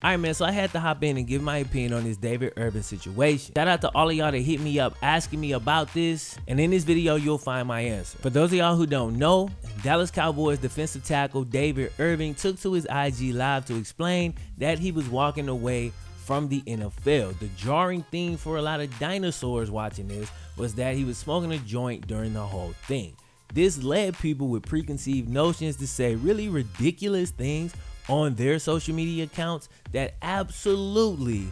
Alright man, so I had to hop in and give my opinion on this David Irving situation. Shout out to all of y'all that hit me up asking me about this, and in this video you'll find my answer. For those of y'all who don't know, Dallas Cowboys defensive tackle David Irving took to his IG live to explain that he was walking away from the NFL. The jarring thing for a lot of dinosaurs watching this was that he was smoking a joint during the whole thing. This led people with preconceived notions to say really ridiculous things on their social media accounts that absolutely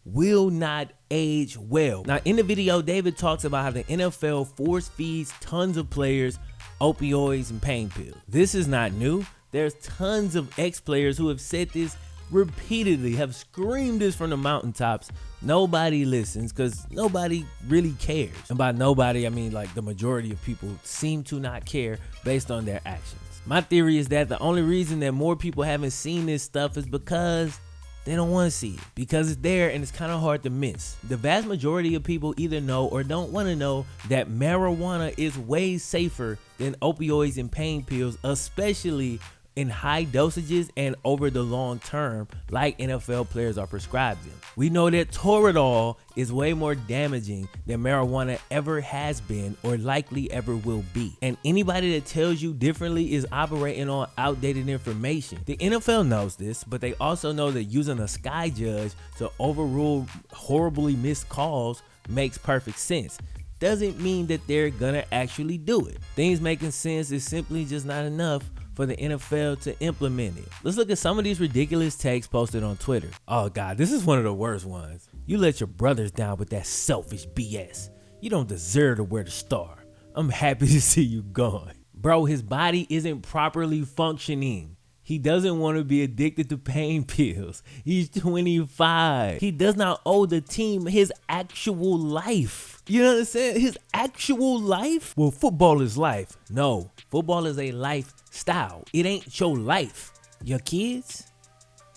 will not age well. Now in the video, David talks about how the NFL force feeds tons of players opioids and pain pills. This is not new. There's tons of ex-players who have said this repeatedly, have screamed this from the mountaintops. Nobody listens because nobody really cares. And by nobody, I mean like the majority of people seem to not care based on their actions. My theory is that the only reason that more people haven't seen this stuff is because they don't want to see it, because it's there and it's kind of hard to miss. The vast majority of people either know or don't want to know that marijuana is way safer than opioids and pain pills, especially in high dosages and over the long term, like NFL players are prescribed them. We know that Toradol is way more damaging than marijuana ever has been or likely ever will be. And anybody that tells you differently is operating on outdated information. The NFL knows this, but they also know that using a sky judge to overrule horribly missed calls makes perfect sense. Doesn't mean that they're gonna actually do it. Things making sense is simply just not enough for the NFL to implement it. Let's look at some of these ridiculous takes posted on Twitter. Oh God, this is one of the worst ones. You let your brothers down with that selfish BS. You don't deserve to wear the star. I'm happy to see you gone. Bro, his body isn't properly functioning. He doesn't want to be addicted to pain pills. He's 25. He does not owe the team his actual life. You know what I'm saying? His actual life? Well, football is life. No, football is a lifestyle. It ain't your life. Your kids,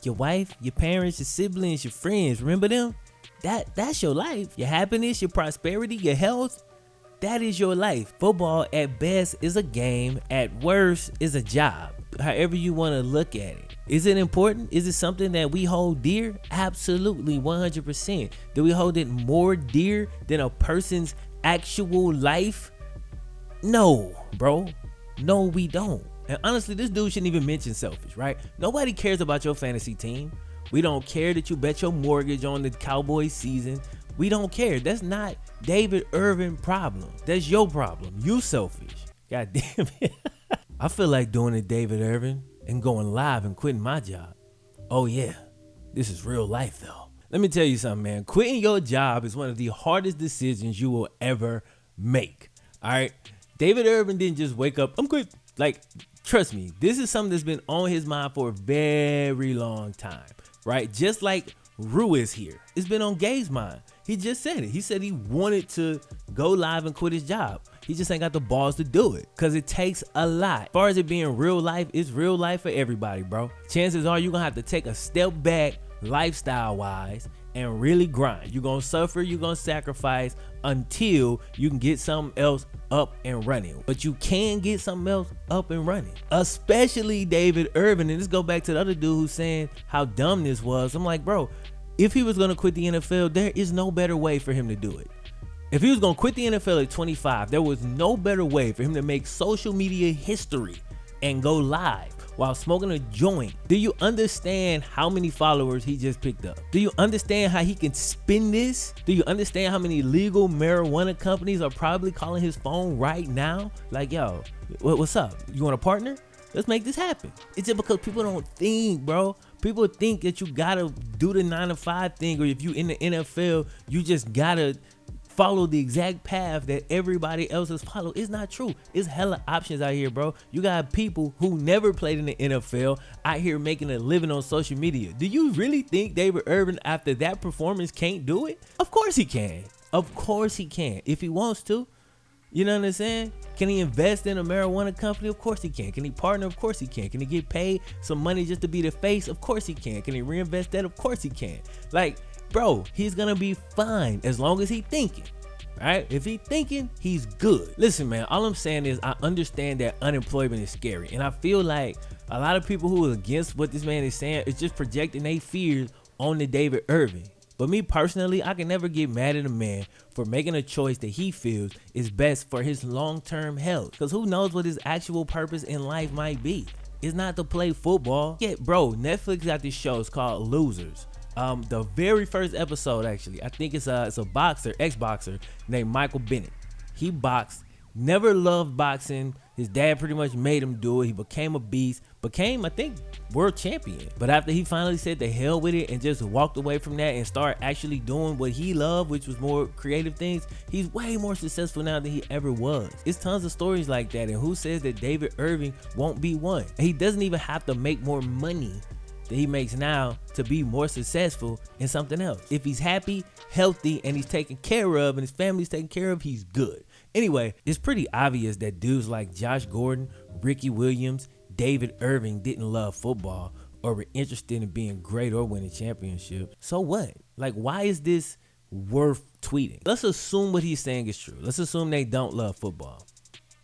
your wife, your parents, your siblings, your friends, remember them? That's your life. Your happiness, your prosperity, your health, that is your life. Football at best is a game, at worst is a job. However you want to look at it. Is it important? Is it something that we hold dear? Absolutely, 100%. Do we hold it more dear than a person's actual life? No, bro. No, we don't. And honestly, this dude shouldn't even mention selfish, right? Nobody cares about your fantasy team. We don't care that you bet your mortgage on the Cowboys season. We don't care. That's not David Irving's problem. That's your problem. You selfish. God damn it. I feel like doing it, David Irving, and going live and quitting my job. Oh yeah, this is real life though. Let me tell you something, man. Quitting your job is one of the hardest decisions you will ever make. All right, David Irving didn't just wake up, I'm quit. Like, trust me, this is something that's been on his mind for a very long time, right? Just like Rue is here. It's been on Gabe's mind. He just said it. He said he wanted to go live and quit his job. He just ain't got the balls to do it because it takes a lot. As far as it being real life, it's real life for everybody, bro. Chances are you're going to have to take a step back lifestyle wise and really grind. You're going to suffer, you're going to sacrifice until you can get something else up and running. But you can get something else up and running, especially David Irving. And let's go back to the other dude who's saying how dumb this was. I'm like, bro, if he was going to quit the NFL, there is no better way for him to do it. If he was going to quit the NFL at 25, there was no better way for him to make social media history and go live while smoking a joint. Do you understand how many followers he just picked up? Do you understand how he can spin this? Do you understand how many legal marijuana companies are probably calling his phone right now? Like, yo, what's up? You want a partner? Let's make this happen. It's just because people don't think, bro. People think that you gotta do the 9-to-5 thing, or if you in the NFL, you just gotta follow the exact path that everybody else has followed. It's not true. It's hella options out here, bro. You got people who never played in the NFL out here making a living on social media. Do you really think David Irving, after that performance, can't do it? Of course he can. Of course he can. If he wants to. You know what I'm saying? Can he invest in a marijuana company? Of course he can. Can he partner? Of course he can. Can he get paid some money just to be the face? Of course he can. Can he reinvest that? Of course he can. Like, bro, he's gonna be fine as long as he thinking. Right? If he thinking, he's good. Listen, man, all I'm saying is I understand that unemployment is scary. And I feel like a lot of people who are against what this man is saying is just projecting their fears on the David Irving. But me personally, I can never get mad at a man for making a choice that he feels is best for his long-term health. Because who knows what his actual purpose in life might be. It's not to play football. Yeah, bro, Netflix got this show. It's called Losers. The very first episode, actually, I think it's a boxer, ex-boxer named Michael Bennett. He boxed, never loved boxing. His dad pretty much made him do it. He became a beast, became, I think, world champion. But after he finally said the hell with it and just walked away from that and started actually doing what he loved, which was more creative things, he's way more successful now than he ever was. It's tons of stories like that, and who says that David Irving won't be one? And he doesn't even have to make more money that he makes now to be more successful in something else. If he's happy, healthy, and he's taken care of, and his family's taken care of, he's good. Anyway, it's pretty obvious that dudes like Josh Gordon, Ricky Williams, David Irving didn't love football or were interested in being great or winning championships. So what? Like, why is this worth tweeting? Let's assume what he's saying is true. Let's assume they don't love football.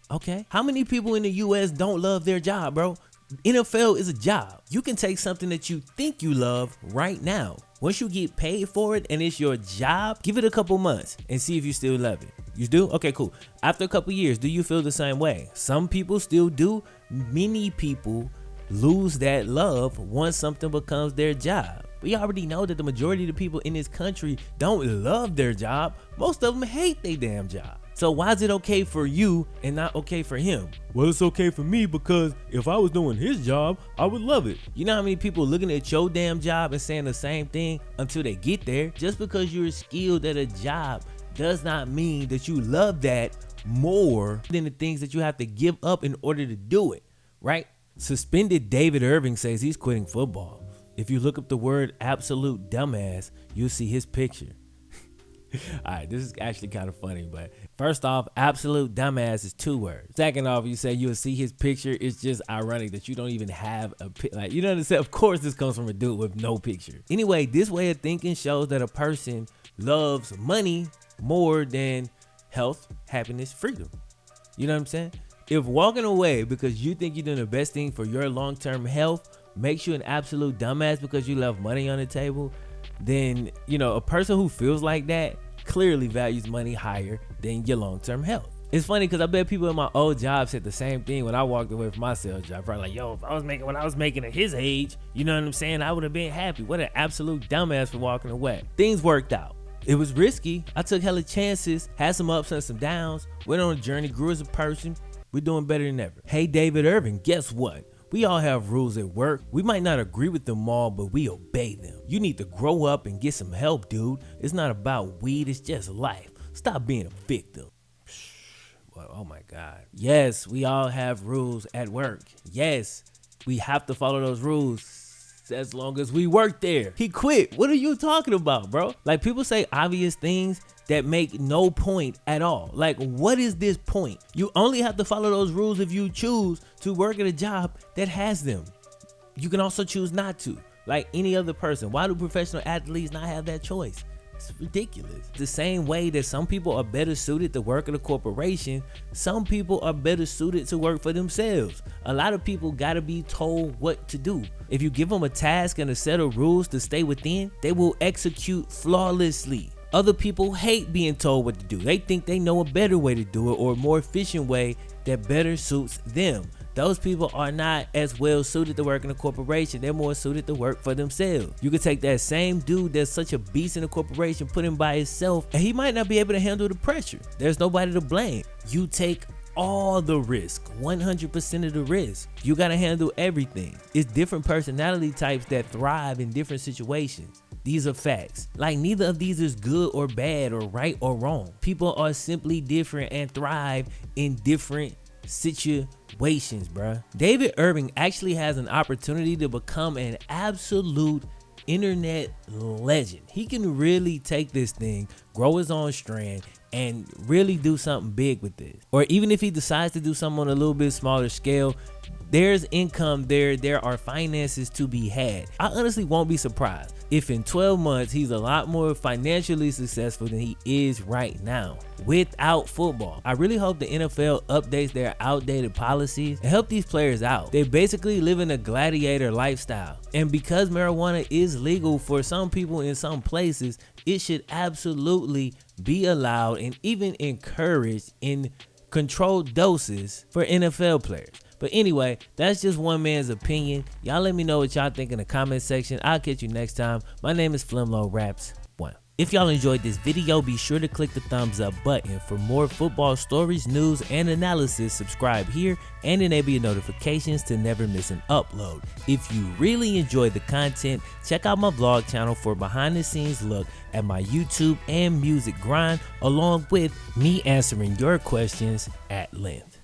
Okay. How many people in the US don't love their job, bro? NFL is a job. You can take something that you think you love right now. Once you get paid for it and it's your job, give it a couple months and see if you still love it. You do? Okay, cool. After a couple years, do you feel the same way? Some people still do. Many people lose that love once something becomes their job. We already know that the majority of the people in this country don't love their job. Most of them hate their damn job. So why is it okay for you and not okay for him? Well, it's okay for me because if I was doing his job, I would love it. You know how many people looking at your damn job and saying the same thing until they get there? Just because you're skilled at a job does not mean that you love that more than the things that you have to give up in order to do it, right? Suspended David Irving says he's quitting football. If you look up the word absolute dumbass, you'll see his picture. All right, this is actually kind of funny, but first off, absolute dumbass is 2 words. Second off, you say you'll see his picture. It's just ironic that you don't even have a like, you know what I'm saying? Of course, this comes from a dude with no picture. Anyway, this way of thinking shows that a person loves money more than health, happiness, freedom. You know what I'm saying? If walking away because you think you're doing the best thing for your long-term health makes you an absolute dumbass because you left money on the table, then, you know, a person who feels like that clearly values money higher than your long-term health. It's funny because I bet people in my old job said the same thing when I walked away from my sales job. Probably like, yo, if I was making what I was making at his age, you know what I'm saying, I would have been happy. What an absolute dumbass for walking away. Things worked out. It was risky. I took hella chances, had some ups and some downs, went on a journey, grew as a person. We're doing better than ever. Hey, David Irving, guess what? We all have rules at work. We might not agree with them all, but we obey them. You need to grow up and get some help, dude. It's not about weed, it's just life. Stop being a victim. Well, oh my God. Yes, we all have rules at work. Yes, we have to follow those rules as long as we work there. He quit. What are you talking about, bro? Like, people say obvious things that make no point at all. Like, what is this point? You only have to follow those rules if you choose to work at a job that has them. You can also choose not to, like any other person. Why do professional athletes not have that choice? It's ridiculous. The same way that some people are better suited to work at a corporation, some people are better suited to work for themselves. A lot of people gotta be told what to do. If you give them a task and a set of rules to stay within, they will execute flawlessly. Other people hate being told what to do. They think they know a better way to do it or a more efficient way that better suits them. Those people are not as well suited to work in a corporation. They're more suited to work for themselves. You could take that same dude that's such a beast in a corporation, put him by himself, and he might not be able to handle the pressure. There's nobody to blame. You take all the risk, 100% of the risk. You gotta handle everything. It's different personality types that thrive in different situations. These are facts. Like, neither of these is good or bad or right or wrong. People are simply different and thrive in different situations, bruh. David Irving actually has an opportunity to become an absolute internet legend. He can really take this thing, grow his own strand, and really do something big with this. Or even if he decides to do something on a little bit smaller scale, there's income there are finances to be had. I honestly won't be surprised. if in 12 months he's a lot more financially successful than he is right now without football. I really hope the NFL updates their outdated policies and help these players out. They basically live in a gladiator lifestyle, and because marijuana is legal for some people in some places, it should absolutely be allowed and even encouraged in controlled doses for NFL players. But anyway, that's just one man's opinion. Y'all let me know what y'all think in the comment section. I'll catch you next time. My name is Flimlo Raps 1. If y'all enjoyed this video, be sure to click the thumbs up button. For more football stories, news, and analysis, subscribe here and enable your notifications to never miss an upload. If you really enjoyed the content, check out my vlog channel for behind the scenes look at my YouTube and music grind, along with me answering your questions at length.